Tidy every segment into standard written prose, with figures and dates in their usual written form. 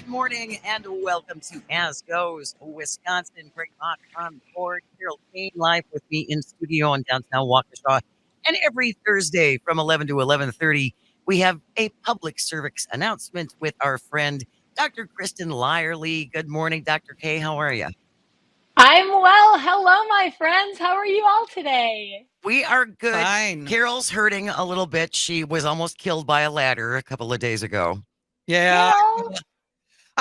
morning and welcome to As Goes Wisconsin. Greg Mock on board. Carol Kane live with me in studio in downtown Waukesha. And every Thursday from 11 to 11:30, we have a public service announcement with our friend, Dr. Kristin Lyerly. Good morning, Dr. K. How are you? I'm well. Hello, my friends. How are you all today? We are good. Fine. Carol's hurting a little bit. She was almost killed by a ladder a couple of days ago. Yeah, Carol?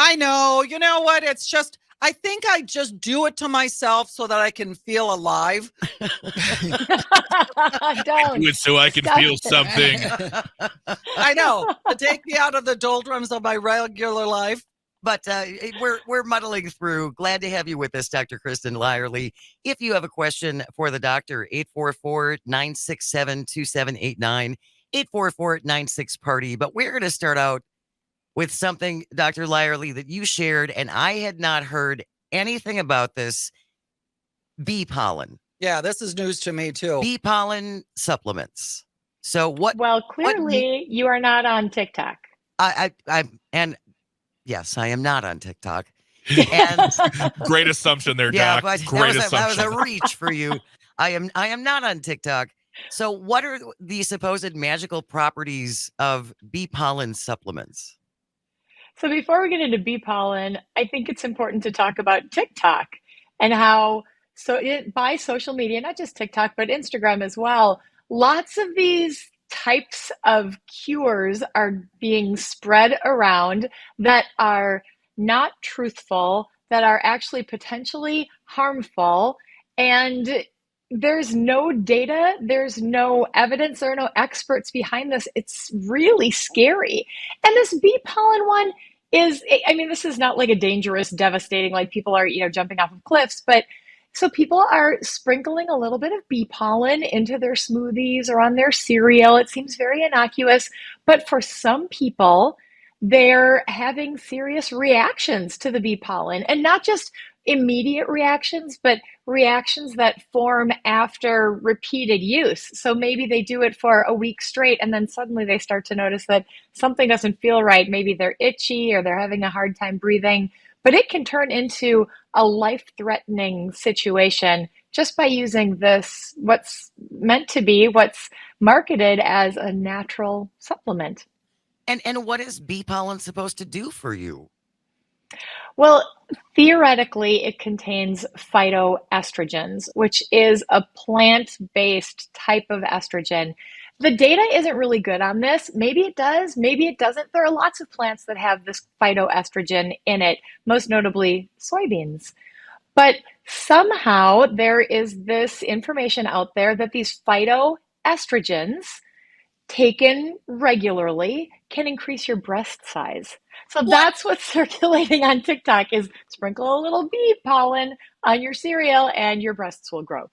I know. You know what? It's just, I think I just do it to myself so that I can feel alive. Don't. Do it so I can feel something. I know. To take me out of the doldrums of my regular life. But we're muddling through. Glad to have you with us, Dr. Kristin Lyerly. If you have a question for the doctor, 844-967-2789, 844-96-PARTY. But we're going to start out with something, Dr. Lyerly, that you shared, and I had not heard anything about this. Bee pollen. Yeah, this is news to me too. Bee pollen supplements. So what? Well, clearly you are not on TikTok. Yes, I am not on TikTok. And Great assumption there, yeah, Doc. but Great that was assumption. a reach for you. I am not on TikTok. So what are the supposed magical properties of bee pollen supplements? So before we get into bee pollen, I think it's important to talk about TikTok and how by social media, not just TikTok, but Instagram as well, lots of these types of cures are being spread around that are not truthful, that are actually potentially harmful. And there's no data, there's no evidence, there are no experts behind this. It's really scary. And this bee pollen one is, I mean, this is not like a dangerous, devastating, like people are, jumping off of cliffs, but so people are sprinkling a little bit of bee pollen into their smoothies or on their cereal. It seems very innocuous, but for some people, they're having serious reactions to the bee pollen, and not just immediate reactions, but reactions that form after repeated use. So maybe they do it for a week straight, and then suddenly they start to notice that something doesn't feel right. Maybe they're itchy or they're having a hard time breathing, but it can turn into a life-threatening situation just by using this, what's meant to be, what's marketed as a natural supplement. And what is bee pollen supposed to do for you? Well, theoretically, it contains phytoestrogens, which is a plant-based type of estrogen. The data isn't really good on this. Maybe it does, maybe it doesn't. There are lots of plants that have this phytoestrogen in it, most notably soybeans. But somehow there is this information out there that these phytoestrogens taken regularly can increase your breast size. So that's what's circulating on TikTok is sprinkle a little bee pollen on your cereal and your breasts will grow.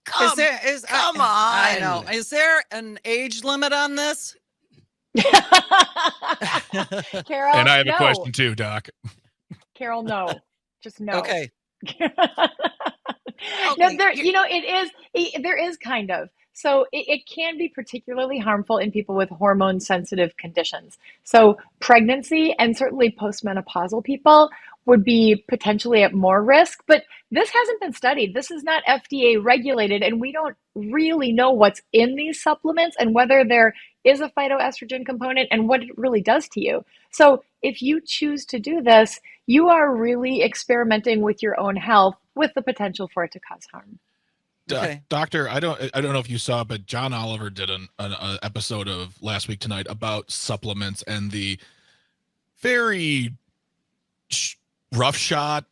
Come on. I know. Is there an age limit on this? Carol, And I have no. a question too, Doc. Carol, no. Just no. Okay. No, there is kind of. So it can be particularly harmful in people with hormone sensitive conditions. So pregnancy and certainly postmenopausal people would be potentially at more risk, but this hasn't been studied. This is not FDA regulated, and we don't really know what's in these supplements and whether there is a phytoestrogen component and what it really does to you. So if you choose to do this, you are really experimenting with your own health with the potential for it to cause harm. Okay. Doctor, I don't know if you saw, but John Oliver did an episode of Last Week Tonight about supplements and the very rough shot.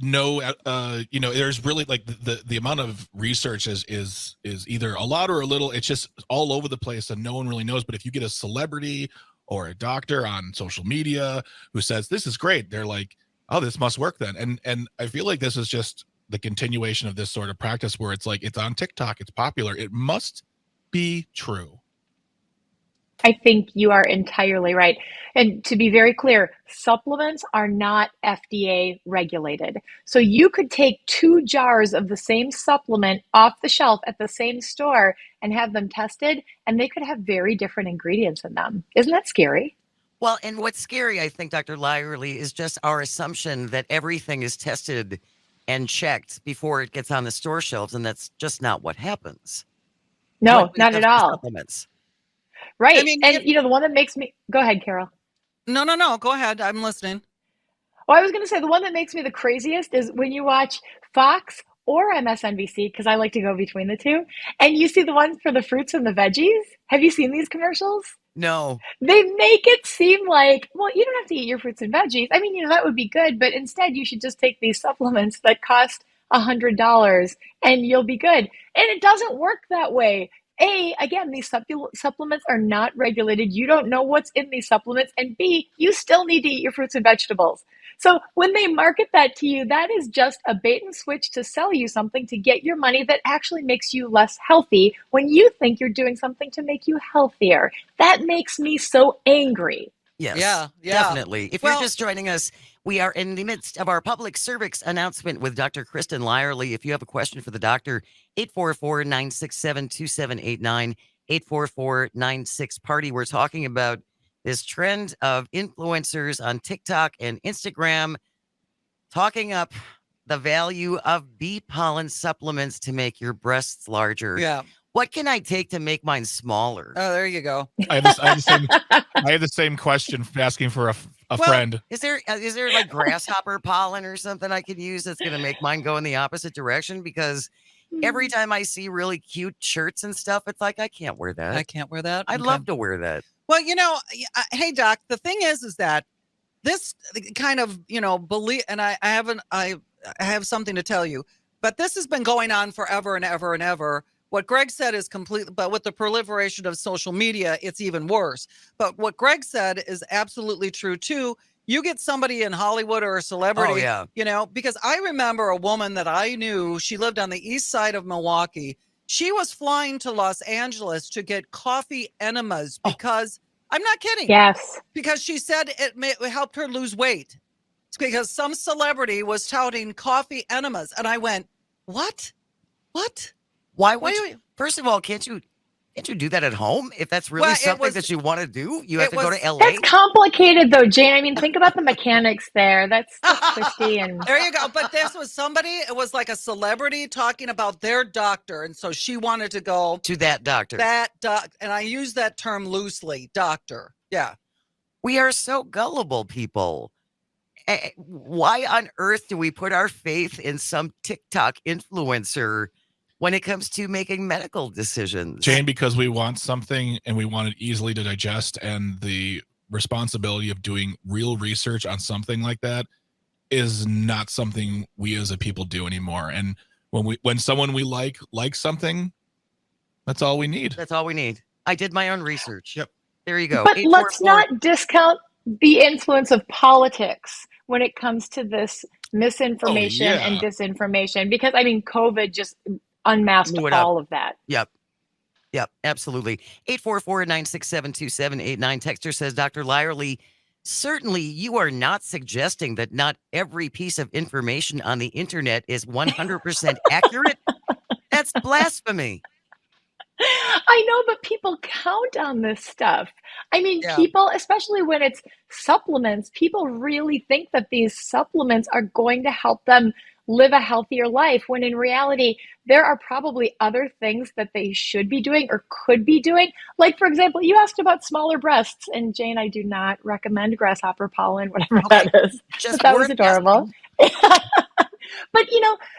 No, there's really like the amount of research is either a lot or a little. It's just all over the place and no one really knows. But if you get a celebrity or a doctor on social media who says this is great, they're like, oh, this must work then. And I feel like this is just the continuation of this sort of practice where it's like, it's on TikTok, it's popular, it must be true. I think you are entirely right. And to be very clear, supplements are not FDA regulated. So you could take 2 jars of the same supplement off the shelf at the same store and have them tested, and they could have very different ingredients in them. Isn't that scary? Well, and what's scary, I think, Dr. Lyerly, is just our assumption that everything is tested and checked before it gets on the store shelves, and that's just not what happens. What No, we not have at for all. supplements. I Right. mean, And the one that makes me go ahead, Carol. no. Go ahead. I'm listening. Oh, I was going to say the one that makes me the craziest is when you watch Fox or MSNBC, because I like to go between the two, and you see the ones for the fruits and the veggies. Have you seen these commercials? No. They make it seem like, well, you don't have to eat your fruits and veggies. I mean, that would be good, but instead you should just take these supplements that cost $100 and you'll be good. And it doesn't work that way. Again, these supplements are not regulated. You don't know what's in these supplements. And B, you still need to eat your fruits and vegetables. So when they market that to you, that is just a bait and switch to sell you something to get your money that actually makes you less healthy when you think you're doing something to make you healthier. That makes me so angry. Yes. Yeah. Definitely. If you're Well, just joining us, we are in the midst of our public service announcement with Dr. Kristin Lyerly. If you have a question for the doctor, 844-967-2789, 844-96-PARTY. We're talking about this trend of influencers on TikTok and Instagram talking up the value of bee pollen supplements to make your breasts larger. yeah. What can I take to make mine smaller? Oh, there you go. I have the same question asking for a friend. Is there like grasshopper pollen or something I could use that's going to make mine go in the opposite direction? Because every time I see really cute shirts and stuff, it's like, I can't wear that. I can't wear that. I'd Okay. love to wear that. Well, hey, Doc, the thing is that this kind of, belief, and I have something to tell you, but this has been going on forever and ever and ever. What Greg said is completely, but with the proliferation of social media, it's even worse. But what Greg said is absolutely true too. You get somebody in Hollywood or a celebrity, because I remember a woman that I knew, she lived on the east side of Milwaukee. She was flying to Los Angeles to get coffee enemas because, I'm not kidding. Yes. Because she said it helped her lose weight. It's because some celebrity was touting coffee enemas. And I went, what? Why would you? First of all, can't you do that at home? If that's really something that you want to do, you have to go to LA. That's complicated though, Jane. I mean, think about the mechanics there. That's twisty and there you go. But this was somebody, it was like a celebrity talking about their doctor. And so she wanted to go to that doctor. And I use that term loosely, doctor. Yeah. We are so gullible, people. Why on earth do we put our faith in some TikTok influencer when it comes to making medical decisions? Jane, because we want something and we want it easily to digest, and the responsibility of doing real research on something like that is not something we as a people do anymore. And when someone we like something, that's all we need. That's all we need. I did my own research. Yep. There you go. But let's not discount the influence of politics when it comes to this misinformation and disinformation, because I mean, COVID just unmasked all of that. Yep, absolutely. 844-967-2789. Texter says, Dr. Lyerly, certainly you are not suggesting that not every piece of information on the internet is 100% accurate. That's blasphemy. I know, but people count on this stuff. I mean, people, especially when it's supplements, people really think that these supplements are going to help them live a healthier life, when in reality, there are probably other things that they should be doing or could be doing. Like, for example, you asked about smaller breasts, and Jane, I do not recommend grasshopper pollen, whatever that is. Just that was adorable. But,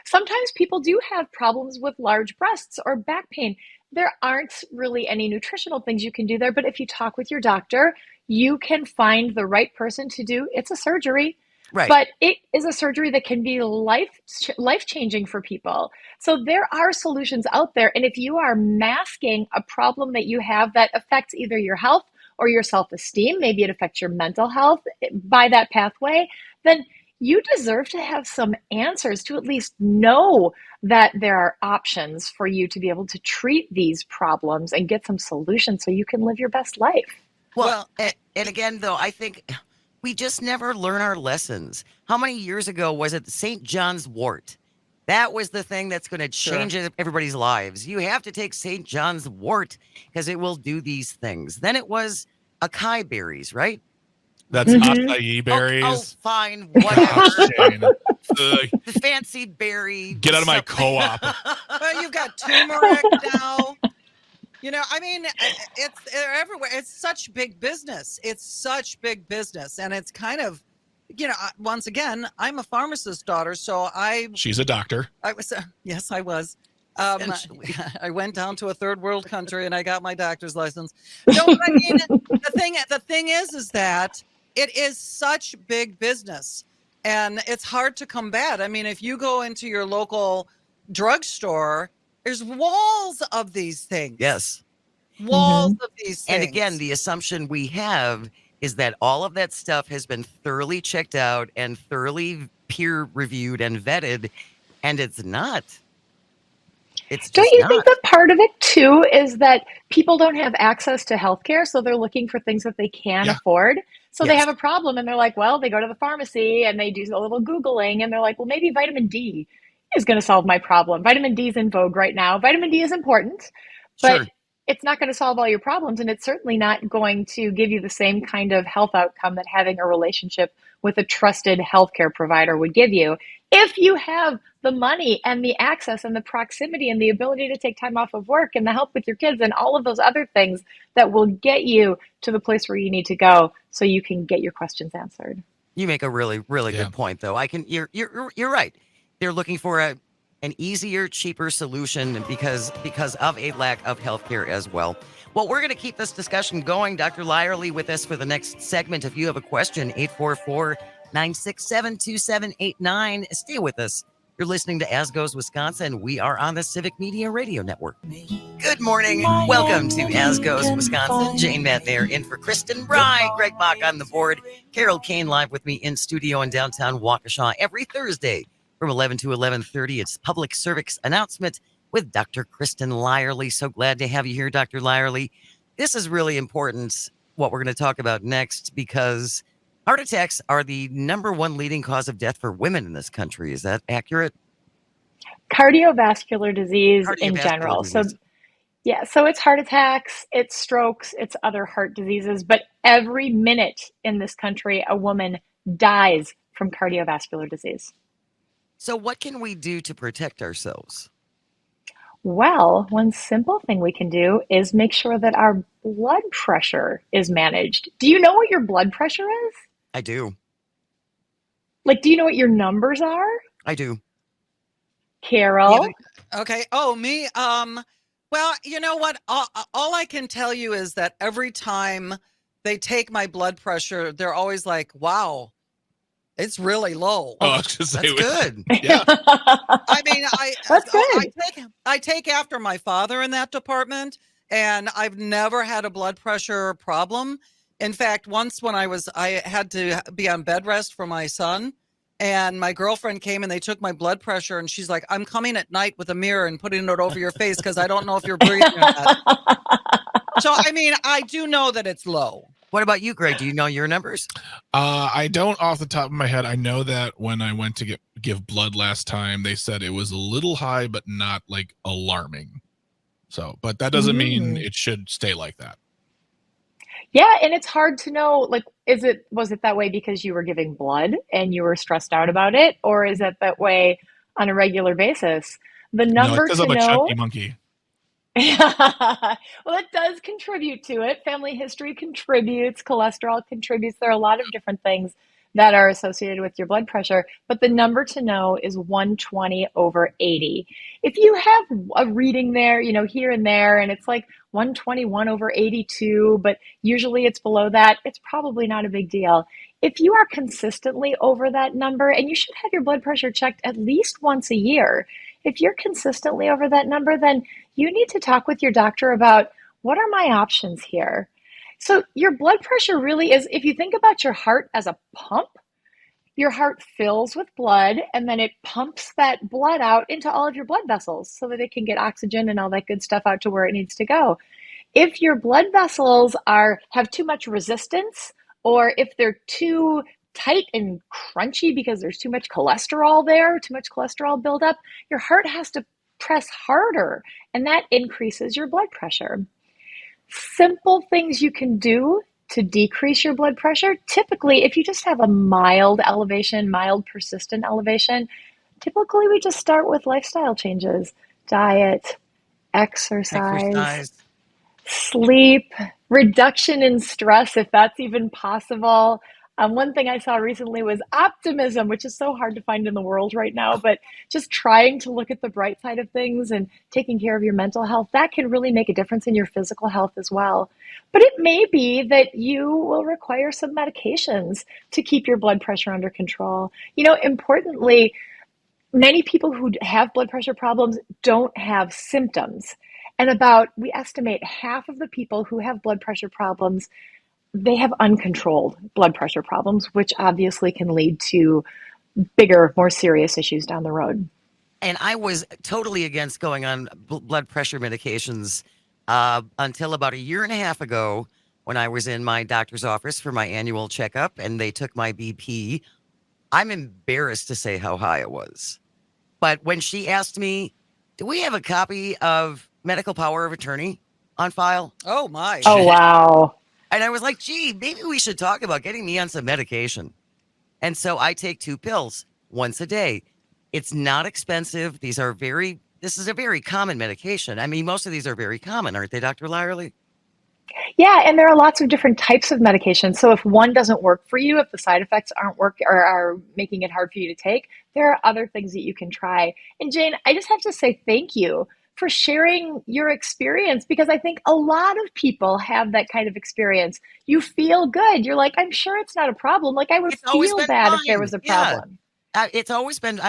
sometimes people do have problems with large breasts or back pain. There aren't really any nutritional things you can do there, but if you talk with your doctor, you can find the right person to do. It's a surgery, right? But it is a surgery that can be life-changing for people. So there are solutions out there. And if you are masking a problem that you have that affects either your health or your self-esteem, maybe it affects your mental health by that pathway, then you deserve to have some answers, to at least know that there are options for you to be able to treat these problems and get some solutions so you can live your best life. Well, and again, though, I think we just never learn our lessons. How many years ago was it St. John's wort? That was the thing that's going to change everybody's lives. You have to take St. John's wort because it will do these things. Then it was acai berries, right? That's Mhm. acai Oh, berries. fine, Gosh, whatever. Jane. Ugh. The fancy berry. Get out of my something. co-op. Well, you've got turmeric now. You know, I mean, they're everywhere. It's such big business. It's such big business, and it's kind of, once again, I'm a pharmacist's daughter, so She's a doctor. I was, yes, I was. I Essentially. I went down to a third world country and I got my doctor's license. No, but I mean, the thing is that it is such big business, and it's hard to combat. I mean, if you go into your local drugstore, there's walls of these things. Yes. Walls of these things. And again, the assumption we have is that all of that stuff has been thoroughly checked out and thoroughly peer reviewed and vetted, and it's not. It's Don't just you think not. that part of it too is that people don't have access to healthcare, so they're looking for things that they can Yeah. afford? So they Yes. have a problem and they're like, well, they go to the pharmacy and they do a little Googling and they're like, well, maybe vitamin D is going to solve my problem. Vitamin D is in vogue right now. Vitamin D is important, but Sure. it's not going to solve all your problems. And it's certainly not going to give you the same kind of health outcome that having a relationship with a trusted healthcare provider would give you. If you have the money and the access and the proximity and the ability to take time off of work and the help with your kids and all of those other things that will get you to the place where you need to go so you can get your questions answered. You make a really, really Yeah. good point, though. You're right. They're looking for an easier, cheaper solution because of a lack of healthcare as well. Well, we're going to keep this discussion going. Dr. Lyerly with us for the next segment. If you have a question, 844-967-2789. Stay with us. You're listening to As Goes Wisconsin. We are on the Civic Media Radio Network. Good morning. Welcome to As Goes Wisconsin. Jane Matnair in for Kristen Rye. Greg Bach on the board. Carol Kane live with me in studio in downtown Waukesha every Thursday from 11 to 11:30. It's Public Service Announcement with Dr. Kristin Lyerly. So glad to have you here, Dr. Lyerly. This is really important, what we're going to talk about next, because heart attacks are the number one leading cause of death for women in this country. Is that accurate? Cardiovascular disease in Cardiovascular general. disease. So it's heart attacks, it's strokes, it's other heart diseases, but every minute in this country, a woman dies from cardiovascular disease. So what can we do to protect ourselves? Well, one simple thing we can do is make sure that our blood pressure is managed. Do you know what your blood pressure is? I do. Like, do you know what your numbers are? I do. Carol? Okay. Oh, me. Well, you know what? All I can tell you is that every time they take my blood pressure, they're always like, "Wow, it's really low." Oh, I was gonna say, That's good. Yeah. I mean, That's good. I take after my father in that department, and I've never had a blood pressure problem. In fact, once when I had to be on bed rest for my son, and my girlfriend came and they took my blood pressure, and she's like, "I'm coming at night with a mirror and putting it over your face because I don't know if you're breathing or not." So, I mean, I do know that it's low. What about you, Greg? Do you know your numbers? I don't off the top of my head. I know that when I went to give blood last time, they said it was a little high, but not like alarming. So, but that doesn't mean it should stay like that. Yeah, and it's hard to know, like, was it that way because you were giving blood and you were stressed out about it, or is it that way on a regular basis? The No, number because to I'm a know. chunky monkey. Well, it does contribute to it. Family history contributes, cholesterol contributes. There are a lot of different things that are associated with your blood pressure, but the number to know is 120/80. If you have a reading there, here and there, and it's like 121/82, but usually it's below that, it's probably not a big deal. If you are consistently over that number, and you should have your blood pressure checked at least once a year, if you're consistently over that number, then you need to talk with your doctor about what are my options here. So your blood pressure really is, if you think about your heart as a pump, your heart fills with blood and then it pumps that blood out into all of your blood vessels so that it can get oxygen and all that good stuff out to where it needs to go. If your blood vessels have too much resistance, or if they're too tight and crunchy because there's too much cholesterol there, too much cholesterol buildup, your heart has to press harder, and that increases your blood pressure. Simple things you can do to decrease your blood pressure, typically, if you just have a mild elevation, mild persistent elevation, typically we just start with lifestyle changes, diet, exercise, sleep, reduction in stress, if that's even possible. One thing I saw recently was optimism, which is so hard to find in the world right now, but just trying to look at the bright side of things and taking care of your mental health, that can really make a difference in your physical health as well. But it may be that you will require some medications to keep your blood pressure under control. Importantly, many people who have blood pressure problems don't have symptoms. And we estimate half of the people who have blood pressure problems, they have uncontrolled blood pressure problems, which obviously can lead to bigger, more serious issues down the road. And I was totally against going on blood pressure medications until about a year and a half ago when I was in my doctor's office for my annual checkup and they took my BP. I'm embarrassed to say how high it was. But when she asked me, do we have a copy of medical power of attorney on file? Oh, my. Oh, wow. And I was like, gee, maybe we should talk about getting me on some medication. And so I take 2 pills once a day. It's not expensive. This is a very common medication. I mean, most of these are very common, aren't they, Dr. Lyerly? Yeah, and there are lots of different types of medications. So if one doesn't work for you, if the side effects are making it hard for you to take, there are other things that you can try. And Jane, I just have to say thank you for sharing your experience, because I think a lot of people have that kind of experience. You feel good. You're like, I'm sure it's not a problem. Like, I would feel bad if there was a problem. I've always been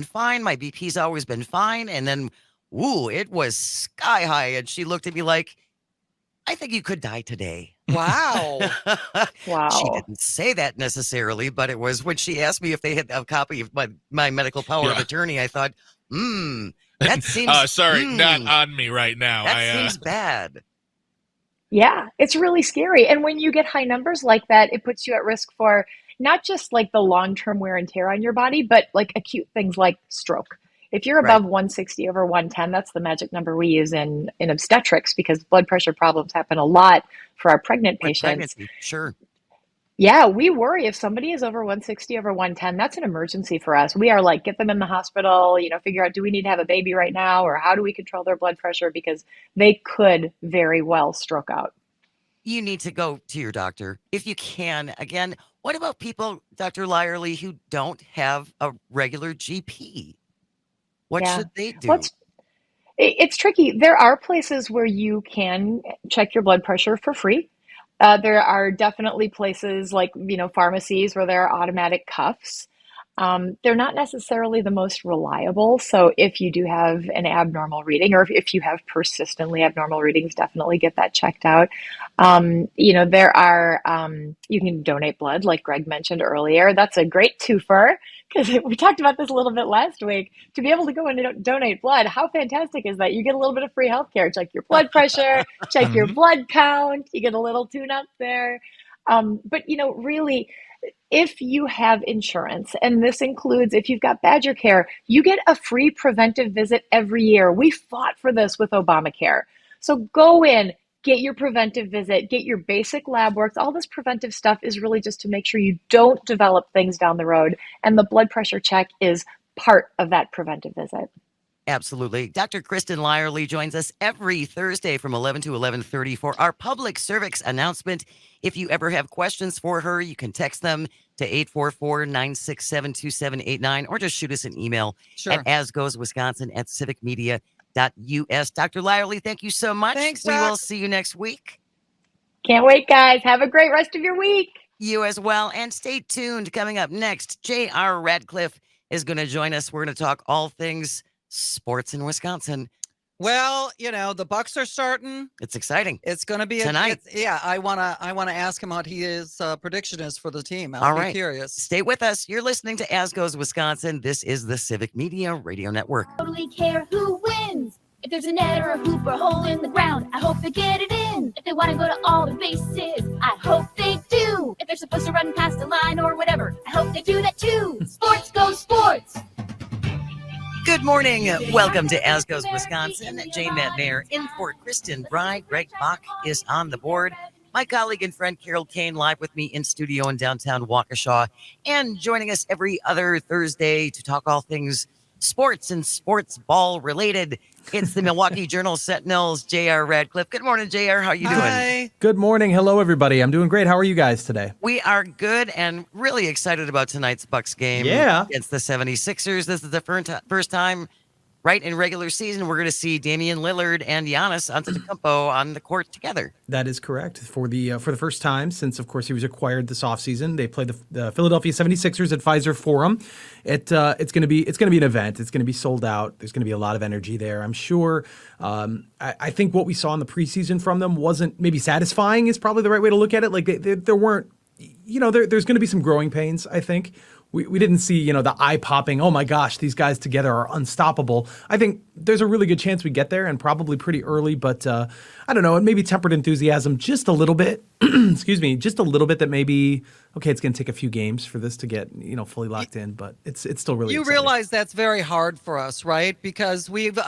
fine. My BP's always been fine. And then, it was sky high. And she looked at me like, I think you could die today. Wow. Wow. She didn't say that necessarily, but it was when she asked me if they had a copy of my medical power of attorney, I thought, that seems... not on me right now. That seems bad. Yeah, it's really scary. And when you get high numbers like that, it puts you at risk for not just like the long-term wear and tear on your body, but like acute things like stroke. If you're above 160 over 110, that's the magic number we use in obstetrics, because blood pressure problems happen a lot for our pregnant patients. Pregnancy, sure. Yeah, we worry if somebody is over 160 over 110, that's an emergency for us. We are like, get them in the hospital, figure out, do we need to have a baby right now, or how do we control their blood pressure, because they could very well stroke out. You need to go to your doctor if you can. Again, what about people, Dr. Lyerly, who don't have a regular GP? What should they do? It's tricky. There are places where you can check your blood pressure for free. There are definitely places like, pharmacies where there are automatic cuffs. They're not necessarily the most reliable. So if you do have an abnormal reading, or if you have persistently abnormal readings, definitely get that checked out. There are, you can donate blood, like Greg mentioned earlier. That's a great twofer, because we talked about this a little bit last week. To be able to go and donate blood, how fantastic is that? You get a little bit of free healthcare. Check your blood pressure, check your blood count. You get a little tune-up there. But really, if you have insurance, and this includes if you've got Badger Care, you get a free preventive visit every year. We fought for this with Obamacare. So go in, get your preventive visit, get your basic lab works. All this preventive stuff is really just to make sure you don't develop things down the road. And the blood pressure check is part of that preventive visit. Absolutely. Dr. Kristin Lyerly joins us every Thursday from 11 to 11:30 for our public service announcement. If you ever have questions for her, you can text them to 844-967-2789 or just shoot us an email at asgoeswisconsin@civicmedia.us. Dr. Lyerly, thank you so much. Thanks, we Doc. will see you next week. Can't wait, guys. Have a great rest of your week. You as well. And stay tuned. Coming up next, J.R. Radcliffe is going to join us. We're going to talk all things sports in Wisconsin. Well, the Bucks are starting. It's exciting. It's going to be tonight. I want to ask him what his prediction is for the team. All I'll right. be curious. Stay with us. You're listening to As Goes Wisconsin. This is the Civic Media Radio Network. Totally care who wins. If there's a net or a hoop or a hole in the ground, I hope they get it in. If they want to go to all the bases, I hope they do. If they're supposed to run past a line or whatever, I hope they do that too. Sports go sports. Good morning. Welcome to As Goes Wisconsin. Jane Matt Mayer in for Kristen Bride. Greg Bach is on the board. My colleague and friend Carol Kane live with me in studio in downtown Waukesha, and joining us every other Thursday to talk all things sports and sports ball related. It's the Milwaukee Journal Sentinel's J.R. Radcliffe. Good morning, J.R. How you doing? Hi. Good morning. Hello, everybody. I'm doing great. How are you guys today? We are good and really excited about tonight's Bucks game against the 76ers. This is the first time right in regular season we're going to see Damian Lillard and Giannis Antetokounmpo on the court together. That is correct. For the first time since, of course, he was acquired this offseason, they played the Philadelphia 76ers at Pfizer Forum. It's going to be an event. It's going to be sold out. There's going to be a lot of energy there, I'm sure. I think what we saw in the preseason from them wasn't maybe satisfying is probably the right way to look at it. Like there weren't, there's going to be some growing pains, I think. We didn't see, the eye-popping, oh my gosh, these guys together are unstoppable. I think there's a really good chance we get there and probably pretty early, but I don't know, it maybe tempered enthusiasm just a little bit. Excuse me, just a little bit that maybe, okay, it's going to take a few games for this to get, fully locked in, but it's still really exciting. Realize that's very hard for us, right? Because we've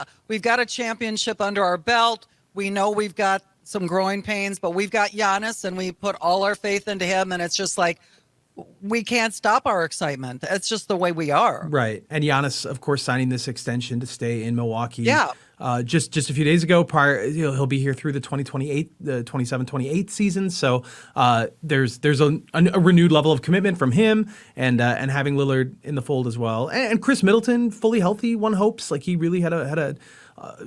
got a championship under our belt. We know we've got some growing pains, but we've got Giannis and we put all our faith into him, and it's just like, we can't stop our excitement. It's just the way we are. Right. And Giannis, of course, signing this extension to stay in Milwaukee. Yeah. Just a few days ago, he'll be here through the 27-28 season. So there's a renewed level of commitment from him and having Lillard in the fold as well. And Chris Middleton, fully healthy, one hopes. Like he really had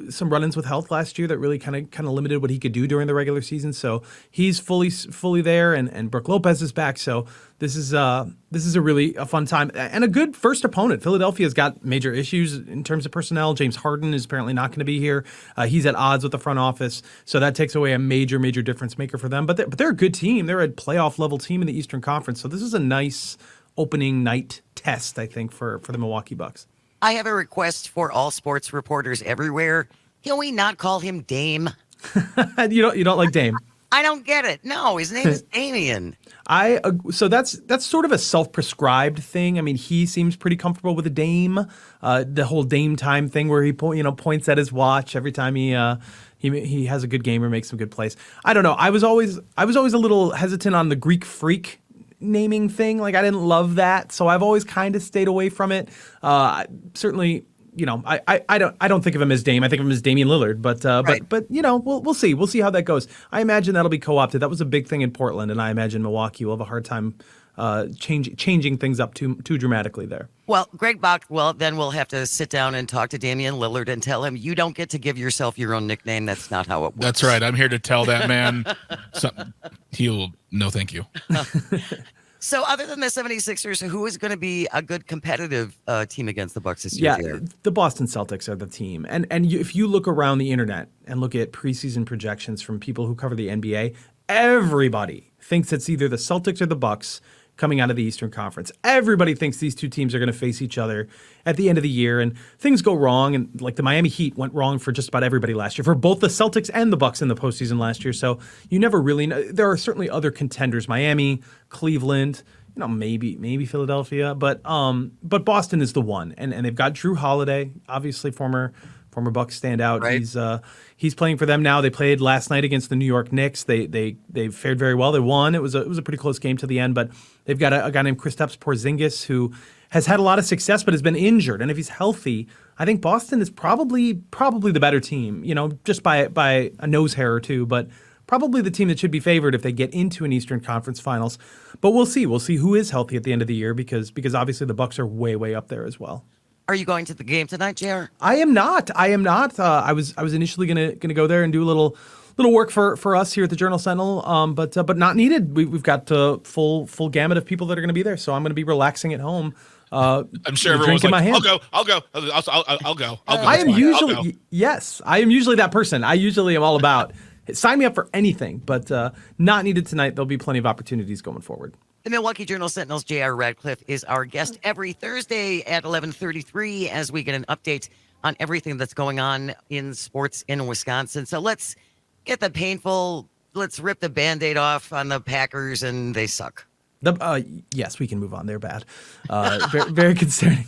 some run-ins with health last year that really kind of limited what he could do during the regular season. So he's fully there, and Brook Lopez is back. So this is a really fun time and a good first opponent. Philadelphia's got major issues in terms of personnel. James Harden is apparently not going to be here. He's at odds with the front office, so that takes away a major difference maker for them. But they're a good team. They're a playoff level team in the Eastern Conference. So this is a nice opening night test, I think, for the Milwaukee Bucks. I have a request for all sports reporters everywhere. Can we not call him Dame? You don't like Dame? I don't get it. No, his name is Damian. So that's sort of a self-prescribed thing. I mean, he seems pretty comfortable with a Dame, the whole Dame time thing where he points at his watch every time he has a good game or makes some good plays. I don't know. I was always a little hesitant on the Greek freak naming thing. Like I didn't love that, so I've always kind of stayed away from it. Certainly, I don't think of him as Dame. I think of him as Damian Lillard. But right. but we'll see. We'll see how that goes. I imagine that'll be co-opted. That was a big thing in Portland, and I imagine Milwaukee will have a hard time changing things up too dramatically there. Well, Greg Bach, then we'll have to sit down and talk to Damian Lillard and tell him you don't get to give yourself your own nickname. That's not how it works. That's right. I'm here to tell that man. No, thank you. So other than the 76ers, who is going to be a good competitive team against the Bucks this year? Yeah, the Boston Celtics are the team. And if you look around the internet and look at preseason projections from people who cover the NBA, everybody thinks it's either the Celtics or the Bucks coming out of the Eastern Conference. Everybody thinks these two teams are going to face each other at the end of the year, and things go wrong. And like the Miami Heat went wrong for just about everybody last year, for both the Celtics and the Bucks in the postseason last year. So you never really know. There are certainly other contenders: Miami, Cleveland, maybe Philadelphia, but Boston is the one, and they've got Drew Holiday, obviously former Bucks standout. Right. He's playing for them now. They played last night against the New York Knicks. They fared very well. They won. It was a pretty close game to the end, but they've got a guy named Kristaps Porzingis who has had a lot of success but has been injured. And if he's healthy, I think Boston is probably the better team, just by a nose hair or two, but probably the team that should be favored if they get into an Eastern Conference Finals. But we'll see. We'll see who is healthy at the end of the year because obviously the Bucks are way up there as well. Are you going to the game tonight, JR? I am not. I was initially gonna go there and do a little work for us here at the Journal Sentinel, but not needed. We've got full gamut of people that are going to be there, so I'm going to be relaxing at home. I'm sure everyone's like, I'll go. I am usually that person. I usually am all about sign me up for anything, but not needed tonight. There'll be plenty of opportunities going forward. The Milwaukee Journal Sentinel's J.R. Radcliffe is our guest every Thursday at 11:33 as we get an update on everything that's going on in sports in Wisconsin. So let's get let's rip the Band-Aid off on the Packers, and they suck. Yes, we can move on. They're bad. Very, very concerning.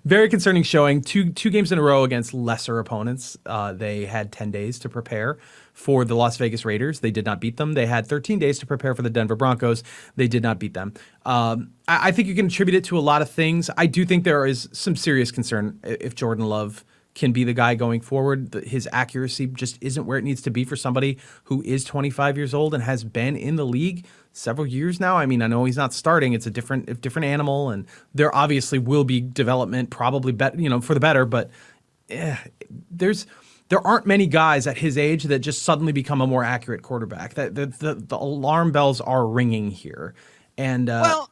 Very concerning showing. Two games in a row against lesser opponents. They had 10 days to prepare for the Las Vegas Raiders. They did not beat them. They had 13 days to prepare for the Denver Broncos. They did not beat them. I think you can attribute it to a lot of things. I do think there is some serious concern if Jordan Love can be the guy going forward. His accuracy just isn't where it needs to be for somebody who is 25 years old and has been in the league several years now. I mean, I know he's not starting. It's a different animal, and there obviously will be development, probably for the better. But there aren't many guys at his age that just suddenly become a more accurate quarterback. That the alarm bells are ringing here. And well,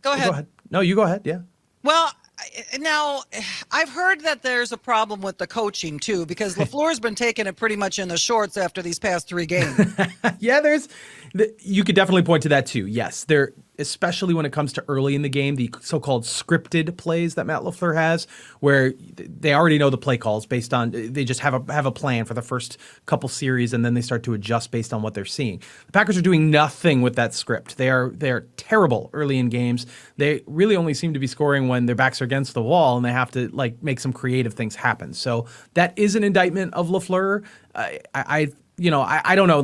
go ahead. No, you go ahead. Yeah. Well, now I've heard that there's a problem with the coaching too, because LaFleur's been taking it pretty much in the shorts after these past 3 games. Yeah, you could definitely point to that too. Yes, there, especially when it comes to early in the game, the so-called scripted plays that Matt LaFleur has, where they already know the play calls based on, they just have a plan for the first couple series, and then they start to adjust based on what they're seeing. The Packers are doing nothing with that script. They're terrible early in games. They really only seem to be scoring when their backs are against the wall and they have to make some creative things happen. So that is an indictment of LaFleur. I don't know.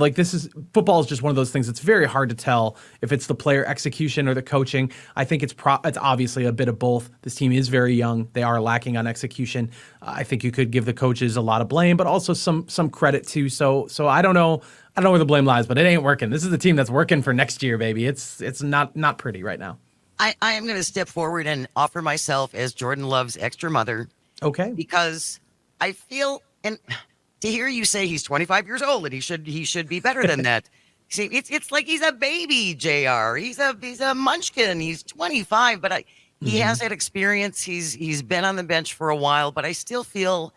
Football is just one of those things. It's very hard to tell if it's the player execution or the coaching. I think it's obviously a bit of both. This team is very young. They are lacking on execution. I think you could give the coaches a lot of blame, but also some credit too. So I don't know. I don't know where the blame lies, but it ain't working. This is the team that's working for next year, baby. It's not pretty right now. I am going to step forward and offer myself as Jordan Love's extra mother. Okay. Because I feel, and to hear you say he's 25 years old and he should be better than that. See, it's like he's a baby, JR. He's a munchkin. He's 25, but he has that experience. He's been on the bench for a while, but I still feel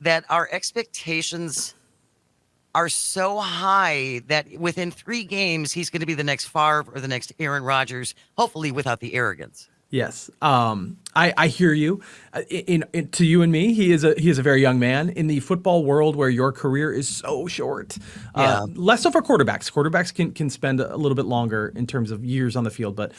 that our expectations are so high that within 3 games, he's going to be the next Favre or the next Aaron Rodgers, hopefully without the arrogance. Yes. I hear you. To you and me, he is a very young man in the football world where your career is so short. Less so for quarterbacks. Quarterbacks can spend a little bit longer in terms of years on the field, but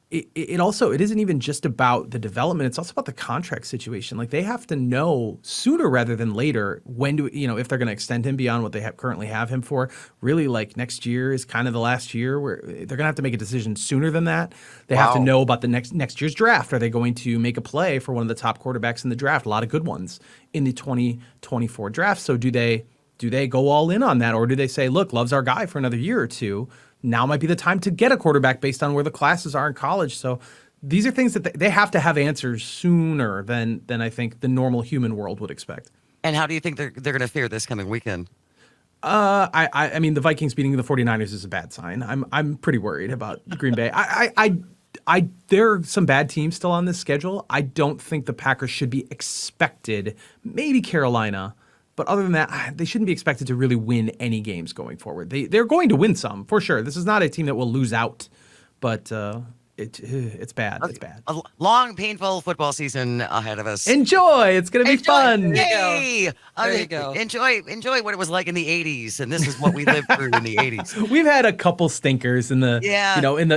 it also, it isn't even just about the development. It's also about the contract situation. Like, they have to know sooner rather than later if they're going to extend him beyond what they currently have him for. Really, next year is kind of the last year where they're going to have to make a decision sooner than that. They have to know about the next year's draft. Are they going to make a play for one of the top quarterbacks in the draft? A lot of good ones in the 2024 draft. So do they go all in on that, or do they say, look, Love's our guy for another year or two? Now might be the time to get a quarterback based on where the classes are in college. So these are things that they have to have answers sooner than I think the normal human world would expect. And how do you think they're going to fare this coming weekend? I mean, the Vikings beating the 49ers is a bad sign. I'm pretty worried about Green Bay. There are some bad teams still on this schedule. I don't think the Packers should be expected. Maybe Carolina. But other than that, they shouldn't be expected to really win any games going forward. They're going to win some, for sure. This is not a team that will lose out, but it's bad. Okay. It's bad. A long, painful football season ahead of us. Enjoy. It's going to be fun. Yay! There you go. Enjoy what it was like in the 80s, and this is what we lived through in the 80s. We've had a couple stinkers in the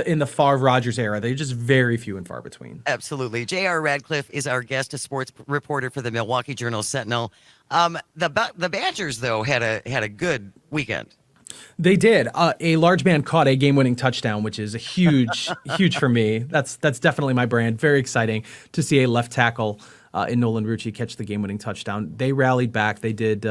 in the Favre Rodgers era. They're just very few and far between. Absolutely. J.R. Radcliffe is our guest, a sports reporter for the Milwaukee Journal-Sentinel. The Badgers, though, had a good weekend. They did. A large man caught a game-winning touchdown, which is a huge for me. That's definitely my brand. Very exciting to see a left tackle in Nolan Rucci catch the game-winning touchdown. They rallied back. They did.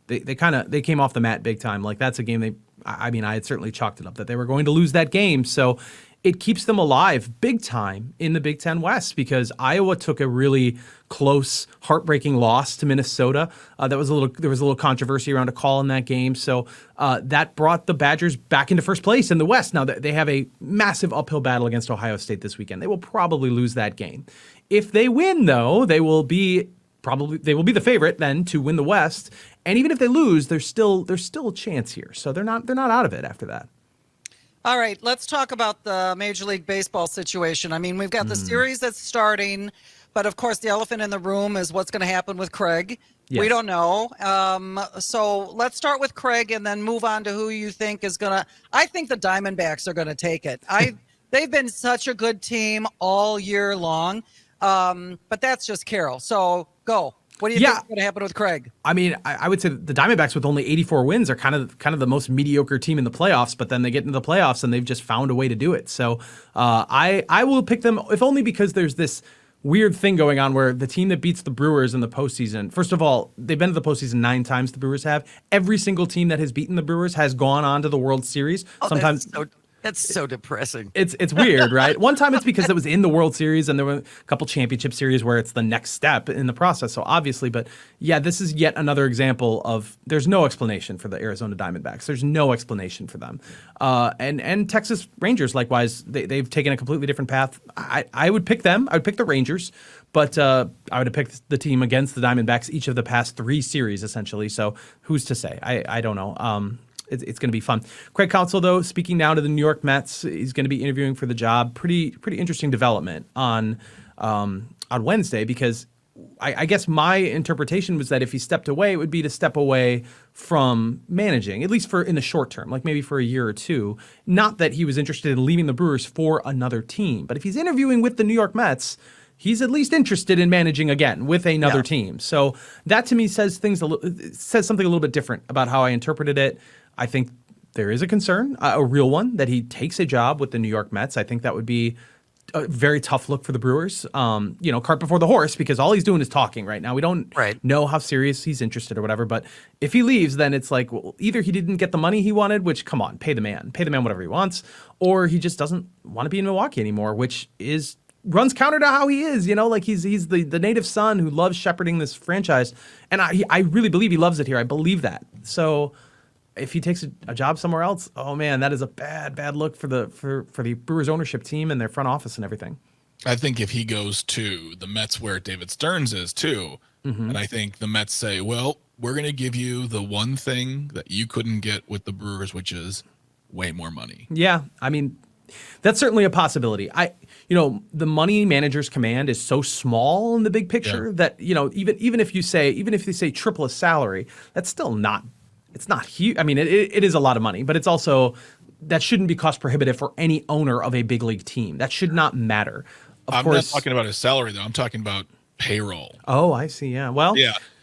They came off the mat big time. That's a game I had certainly chalked it up that they were going to lose that game. So it keeps them alive big time in the Big Ten West, because Iowa took a really close, heartbreaking loss to Minnesota. There was a little controversy around a call in that game. So that brought the Badgers back into first place in the West. Now they have a massive uphill battle against Ohio State this weekend. They will probably lose that game. If they win, though, they will be the favorite then to win the West. And even if they lose, there's still a chance here. So they're not out of it after that. All right, let's talk about the Major League Baseball situation. I mean, we've got the series that's starting, but of course the elephant in the room is what's going to happen with Craig. Yes. We don't know. So let's start with Craig and then move on to who you think is going to – I think the Diamondbacks are going to take it. They've been such a good team all year long. But that's just Carole. So go. What do you think is going to happen with Craig? I mean, I would say the Diamondbacks with only 84 wins are kind of the most mediocre team in the playoffs, but then they get into the playoffs and they've just found a way to do it. So I will pick them, if only because there's this weird thing going on where the team that beats the Brewers in the postseason, first of all, they've been to the postseason 9 times, the Brewers have. Every single team that has beaten the Brewers has gone on to the World Series. Sometimes That's so depressing. It's weird, right? One time it's because it was in the World Series and there were a couple championship series where it's the next step in the process. So obviously, but yeah, this is yet another example of there's no explanation for the Arizona Diamondbacks. There's no explanation for them. And Texas Rangers, likewise, they've taken a completely different path. I would pick them. I would pick the Rangers, but I would have picked the team against the Diamondbacks each of the past 3 series, essentially. So who's to say? I don't know. It's going to be fun. Craig Counsell, though, speaking now to the New York Mets, he's going to be interviewing for the job. Pretty interesting development on Wednesday, because I guess my interpretation was that if he stepped away, it would be to step away from managing, at least for in the short term, like maybe for a year or two. Not that he was interested in leaving the Brewers for another team, but if he's interviewing with the New York Mets, he's at least interested in managing again with another team. So that to me says something a little bit different about how I interpreted it. I think there is a concern, a real one, that he takes a job with the New York Mets. I think that would be a very tough look for the Brewers. Cart before the horse, because all he's doing is talking right now. We don't know how serious he's interested or whatever. But if he leaves, then it's like, well, either he didn't get the money he wanted, which, come on, pay the man whatever he wants, or he just doesn't want to be in Milwaukee anymore, which runs counter to how he is, like he's the native son who loves shepherding this franchise. And I really believe he loves it here. I believe that. So if he takes a job somewhere else, oh man, that is a bad look for the Brewers ownership team and their front office and everything. I think if he goes to the Mets where David Stearns is too, and I think the Mets say, well, we're going to give you the one thing that you couldn't get with the Brewers, which is way more money. Yeah, I mean, that's certainly a possibility. The money managers command is so small in the big picture that, even if they say triple a salary, that's still not. It's not huge. I mean, it is a lot of money, but it's also that shouldn't be cost prohibitive for any owner of a big league team. That should not matter. I'm not talking about his salary though. I'm talking about payroll. Oh, I see. Yeah. Well,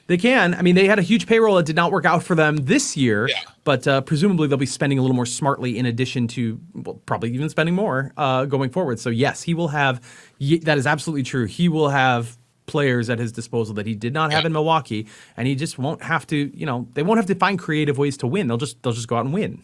they can. I mean, they had a huge payroll. It did not work out for them this year, but presumably they'll be spending a little more smartly in addition to, probably even spending more going forward. So yes, he will have. That is absolutely true. He will have players at his disposal that he did not have in Milwaukee, and he just won't have to, they won't have to find creative ways to win. They'll just go out and win.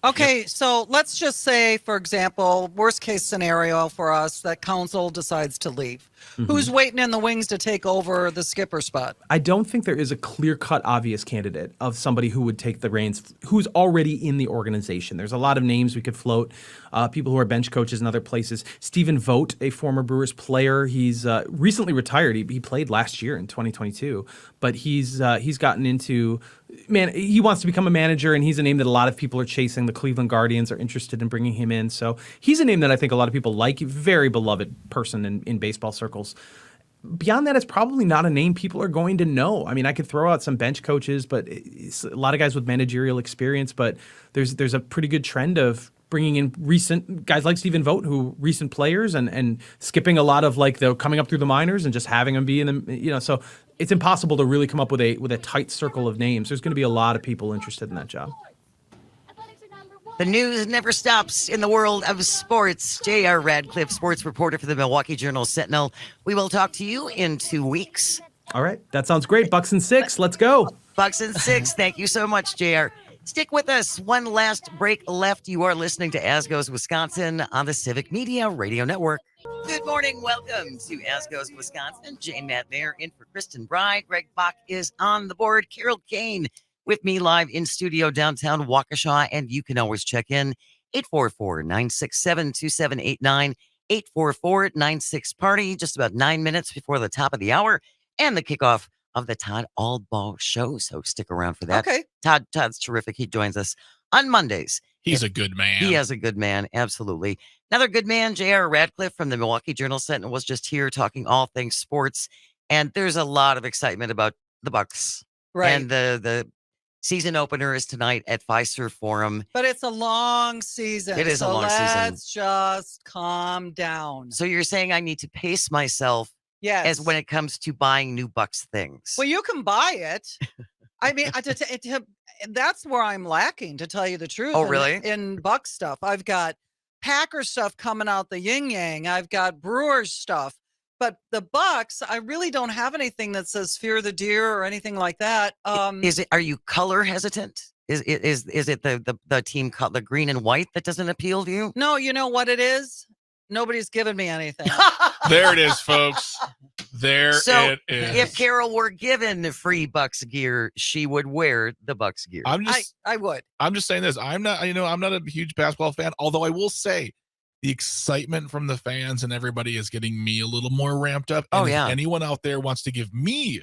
Okay, so let's just say, for example, worst case scenario for us, that Counsell decides to leave. Who's waiting in the wings to take over the skipper spot? I don't think there is a clear-cut, obvious candidate of somebody who would take the reins, who's already in the organization. There's a lot of names we could float, people who are bench coaches in other places. Stephen Vogt, a former Brewers player, he's recently retired. He played last year in 2022, but he's gotten into, he wants to become a manager, and he's a name that a lot of people are chasing. The Cleveland Guardians are interested in bringing him in, so he's a name that I think a lot of people like. Very beloved person in baseball circles. Beyond that, it's probably not a name people are going to know. I mean, I could throw out some bench coaches, but it's a lot of guys with managerial experience. But there's a pretty good trend of bringing in recent guys like Stephen Vogt, who recent players, and skipping a lot of like the coming up through the minors and just having them be in the So it's impossible to really come up with a tight circle of names. There's going to be a lot of people interested in that job. The news never stops in the world of sports. J.R. Radcliffe, sports reporter for the Milwaukee Journal-Sentinel. We will talk to you in 2 weeks. All right. That sounds great. Bucks and 6. Let's go. Bucks and 6. Thank you so much, J.R. Stick with us. One last break left. You are listening to As Goes Wisconsin on the Civic Media Radio Network. Good morning. Welcome to As Goes Wisconsin. Jane Matt Mayer in for Kristen Bride. Greg Bach is on the board. Carole Kane with me live in studio downtown Waukesha, and you can always check in 844-967-2789, 844-96-PARTY, just about 9 minutes before the top of the hour and the kickoff of the Todd Aldbaugh Show. So stick around for that. Okay. Todd's terrific. He joins us on Mondays. He's a good man. He is a good man. Absolutely. Another good man, J.R. Radcliffe from the Milwaukee Journal-Sentinel, was just here talking all things sports. And there's a lot of excitement about the Bucks. Right. And the Season opener is tonight at Fiserv Forum. But it's a long season. It is a long season. Let's just calm down. So you're saying I need to pace myself Yes. as when it comes to buying new Bucks things. Well, you can buy it. I mean, that's where I'm lacking, to tell you the truth. Oh, really? In Buck stuff, I've got Packer stuff coming out the yin yang. I've got Brewers stuff, but the Bucks, I really don't have anything that says "Fear the Deer" or anything like that. Are you color hesitant? Is it the team the green and white that doesn't appeal to you? No, you know what it is. Nobody's given me anything. There it is, folks. There So it is. if Carole were given free Bucks gear, she would wear the Bucks gear. I would. I'm just saying this. I'm not a huge basketball fan, although I will say the excitement from the fans and everybody is getting me a little more ramped up. And if anyone out there wants to give me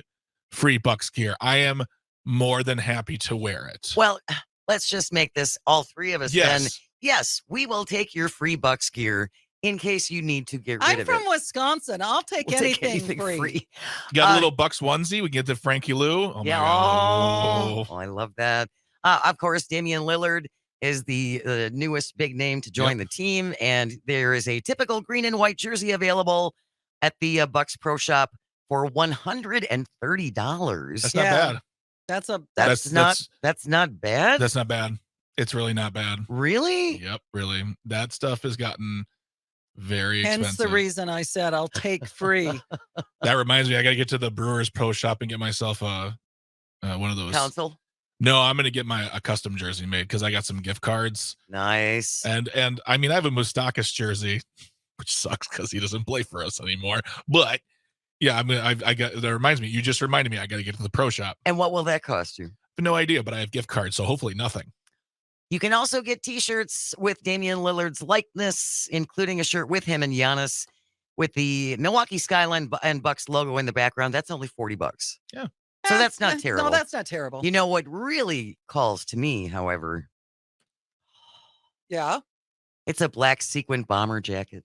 free Bucks gear, I am more than happy to wear it. Well, let's just make this all three of us then. Yes, we will take your free Bucks gear in case you need to get rid of it. I'm from Wisconsin. I'll take anything free. You got a little Bucks onesie. We get the Frankie Lou. Oh, yeah. my God. Oh, I love that. Of course, Damian Lillard is the newest big name to join the team, and there is a typical green and white jersey available at the Bucks Pro Shop for $130. That's not bad. That's not bad. That's not bad. It's really not bad. Really? Yep, really. That stuff has gotten very expensive. Hence the reason I said I'll take free. That reminds me, I got to get to the Brewers Pro Shop and get myself one of those. Council? No, I'm going to get a custom jersey made because I got some gift cards. Nice. And I mean, I have a Moustakas jersey, which sucks because he doesn't play for us anymore. But yeah, I mean, I got that reminds me. You just reminded me. I got to get to the Pro Shop. And what will that cost you? I have no idea, but I have gift cards, so hopefully nothing. You can also get T-shirts with Damian Lillard's likeness, including a shirt with him and Giannis with the Milwaukee Skyline and Bucks logo in the background. That's only $40. Yeah. So that's not terrible. No, that's not terrible. You know what really calls to me, however? Yeah. It's a black sequin bomber jacket.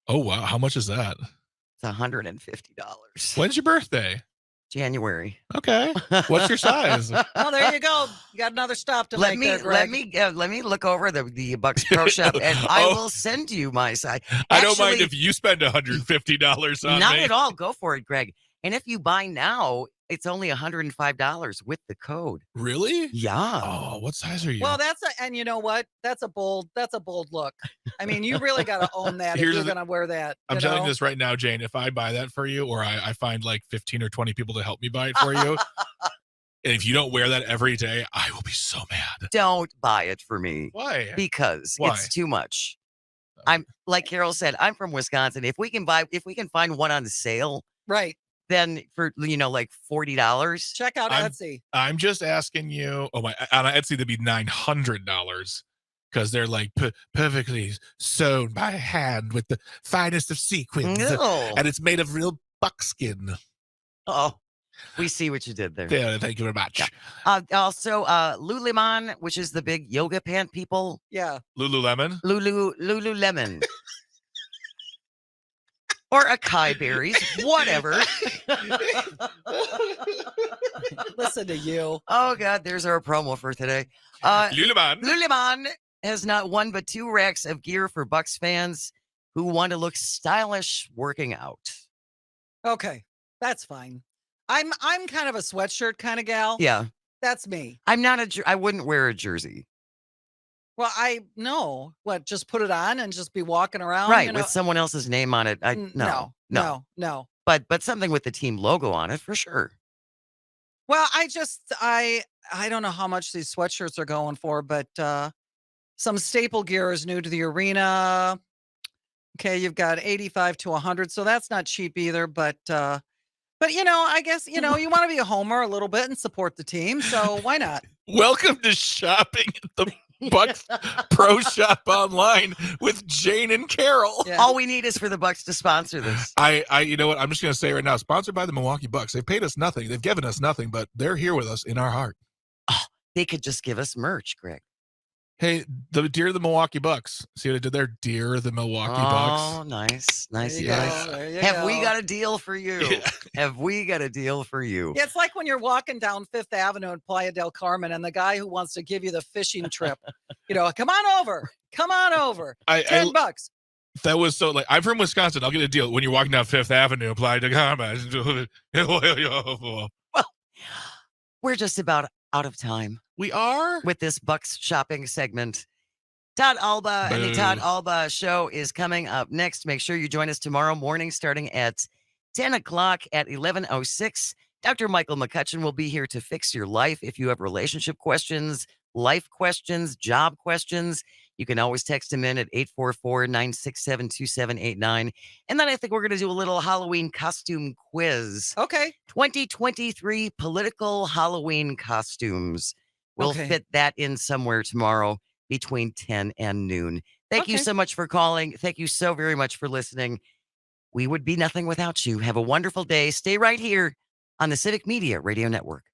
Oh, wow. How much is that? It's $150. When's your birthday? January. Okay. What's your size? Oh, there you go. You got another stop to make there, Greg. Let me look over the Bucks Pro Shop, and I will send you my size. I don't mind if you spend $150 on not me. at all. Go for it, Greg. And if you buy now, it's only $105 with the code. Really? Yeah. Oh, what size are you? Well, and you know what? That's a bold look. I mean, you really got to own that if you're going to wear that. I'm telling you this right now, Jane. If I buy that for you, or I find like 15 or 20 people to help me buy it for you, and if you don't wear that every day, I will be so mad. Don't buy it for me. Why? Because it's too much. I'm like Carole said, I'm from Wisconsin. If we can find one on sale, right? Then for like $40. Check out Etsy. I'm just asking you. Oh my! On Etsy, that'd be $900 because they're like perfectly sewn by hand with the finest of sequins, and it's made of real buckskin. Oh, we see what you did there. Yeah, thank you very much. Yeah. Also, Lululemon, which is the big yoga pant people. Yeah. Lululemon. Lululemon. Or acai berries, whatever. Listen to you. Oh, God, there's our promo for today. Lululemon has not one but 2 racks of gear for Bucks fans who want to look stylish working out. Okay, that's fine. I'm kind of a sweatshirt kind of gal. Yeah. That's me. I wouldn't wear a jersey. Well, I know what, just put it on and just be walking around. Right, with someone else's name on it. No. But something with the team logo on it for sure. Well, I don't know how much these sweatshirts are going for, but some staple gear is new to the arena. Okay, you've got 85 to 100, so that's not cheap either, but I guess, you want to be a homer a little bit and support the team, so why not? Welcome to shopping at the Bucks Pro Shop online with Jane and Carole. Yeah. All we need is for the Bucks to sponsor this. You know what? I'm just going to say right now, sponsored by the Milwaukee Bucks. They've paid us nothing. They've given us nothing, but they're here with us in our heart. Oh, they could just give us merch, Greg. Hey, the Dear the Milwaukee Bucks. See what I did there? Dear the Milwaukee Bucks. Oh, nice. Nice, There you nice. go, there you Have we go. got a deal for you? Yeah. Have we got a deal for you? Yeah, it's like when you're walking down Fifth Avenue in Playa del Carmen and the guy who wants to give you the fishing trip, come on over. Come on over. $10. That was so like, I'm from Wisconsin. I'll get a deal when you're walking down Fifth Avenue, apply to comments. Well, we're just about out of time We are. with this Bucks shopping segment. Todd Alba and the Boo. Todd Alba Show is coming up next. Make sure you join us tomorrow morning starting at 10 o'clock at 11:06. Dr. Michael McCutcheon will be here to fix your life. If you have relationship questions, life questions, job questions, you can always text him in at 844-967-2789. And then I think we're going to do a little Halloween costume quiz. Okay. 2023 political Halloween costumes. We'll Okay. fit that in somewhere tomorrow between 10 and noon. Thank you Okay. so much for calling. Thank you so very much for listening. We would be nothing without you. Have a wonderful day. Stay right here on the Civic Media Radio Network.